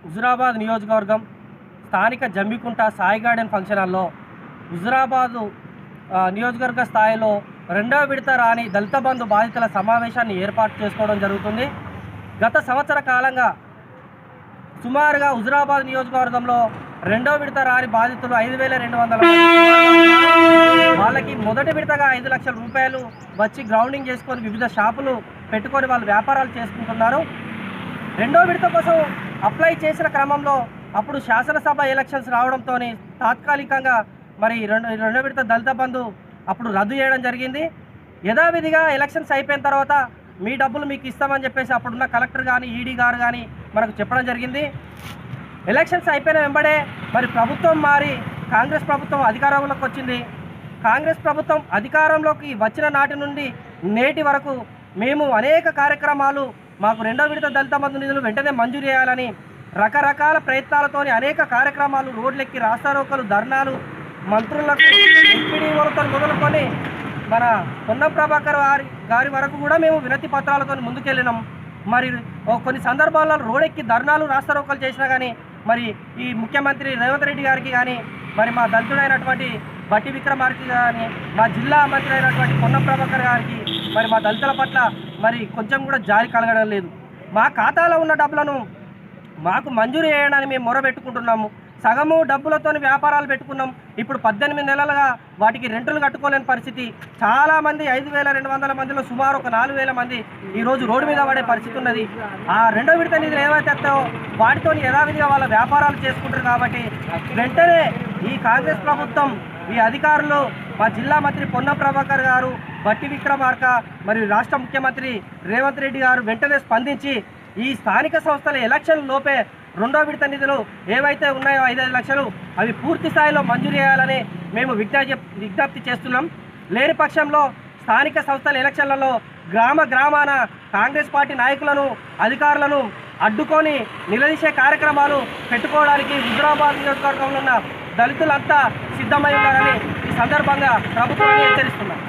హుజురాబాద్ నియోజకవర్గం స్థానిక Jammikunta Sai garden function హాల్లో హుజురాబాదు నియోజకవర్గ స్థాయిలో రెండవ విడత రాని దళిత బంధు బాధితుల సమావేశాన్ని ఏర్పాటు చేసుకోవడం జరుగుతుంది. గత సంవత్సర కాలంగా సుమారుగా హుజురాబాద్ నియోజకవర్గంలో రెండవ విడత రాని బాధితులు 5,200 వాళ్ళకి మొదటి విడతగా 5 లక్షల రూపాయలు వచ్చి గ్రౌండింగ్ చేసుకొని వివిధ షాపులు పెట్టుకొని వాళ్ళు వ్యాపారాలు చేసుకుంటున్నారు. రెండో విడత కోసం అప్లై చేసిన క్రమంలో అప్పుడు శాసనసభ ఎలక్షన్స్ రావడంతో తాత్కాలికంగా మరి రెండో విడత దళిత బంధు అప్పుడు రద్దు చేయడం జరిగింది. యథావిధిగా ఎలక్షన్స్ అయిపోయిన తర్వాత మీ డబ్బులు మీకు ఇస్తామని చెప్పేసి అప్పుడున్న కలెక్టర్ కానీ ఈడీ గారు కానీ మనకు చెప్పడం జరిగింది. ఎలక్షన్స్ అయిపోయిన వెంబడే మరి ప్రభుత్వం మారి కాంగ్రెస్ ప్రభుత్వం అధికారంలోకి వచ్చింది. కాంగ్రెస్ ప్రభుత్వం అధికారంలోకి వచ్చిన నాటి నుండి నేటి వరకు మేము అనేక కార్యక్రమాలు మాకు రెండో విడత దళిత బంధు నిధులు వెంటనే మంజూరు చేయాలని రకరకాల ప్రయత్నాలతోని అనేక కార్యక్రమాలు రోడ్లెక్కి రాస్తారోకలు ధర్నాలు మంత్రులకు ఎంపీడీఓలతో మొదలుకొని మన పొన్నం ప్రభాకర్ గారి వరకు కూడా మేము వినతి పత్రాలతో ముందుకెళ్ళినాం. మరి కొన్ని సందర్భాల్లో రోడ్డెక్కి ధర్నాలు రాస్తారోకలు చేసినా కానీ మరి ఈ ముఖ్యమంత్రి రేవంత్ రెడ్డి గారికి కానీ మరి మా దళితుడైనటువంటి బట్టి విక్రమార్కి కానీ మా జిల్లా మంత్రి అయినటువంటి పొన్నం ప్రభాకర్ గారికి మరి మా దళితుల పట్ల మరి కొంచెం కూడా జాలి కలగడం లేదు. మా ఖాతాలో ఉన్న డబ్బులను మాకు మంజూరు చేయడానికి మేము మొరబెట్టుకుంటున్నాము. సగము డబ్బులతో వ్యాపారాలు పెట్టుకున్నాం. ఇప్పుడు 18 నెలలుగా వాటికి రెంటులు కట్టుకోలేని పరిస్థితి. చాలామంది 5,200 మందిలో సుమారు ఒక 4,000 మంది ఈరోజు రోడ్డు మీద పడే పరిస్థితి ఉన్నది. ఆ రెండో విడత నిధులు ఏవైతే వస్తాయో వాటితో యథావిధిగా వాళ్ళ వ్యాపారాలు చేసుకుంటారు. కాబట్టి వెంటనే ఈ కాంగ్రెస్ ప్రభుత్వం ఈ అధికారులు మా జిల్లా మంత్రి పొన్నం ప్రభాకర్ గారు బట్టి విక్రమార్క మరియు రాష్ట్ర ముఖ్యమంత్రి రేవంత్ రెడ్డి గారు వెంటనే స్పందించి ఈ స్థానిక సంస్థల ఎలక్షన్ లోపే రెండో విడత నిధులు ఏవైతే ఉన్నాయో 5 లక్షలు అవి పూర్తి స్థాయిలో మంజూరు చేయాలని మేము విజ్ఞప్తి చేస్తున్నాం. లేని పక్షంలో స్థానిక సంస్థల ఎలక్షన్లలో గ్రామాన కాంగ్రెస్ పార్టీ నాయకులను అధికారులను అడ్డుకొని నిలదీసే కార్యక్రమాలు పెట్టుకోవడానికి హుజురాబాద్ నియోజకవర్గంలో ఉన్న దళితులంతా సిద్ధమై ఉన్నారని ఈ సందర్భంగా ప్రభుత్వాన్ని హెచ్చరిస్తున్నాం.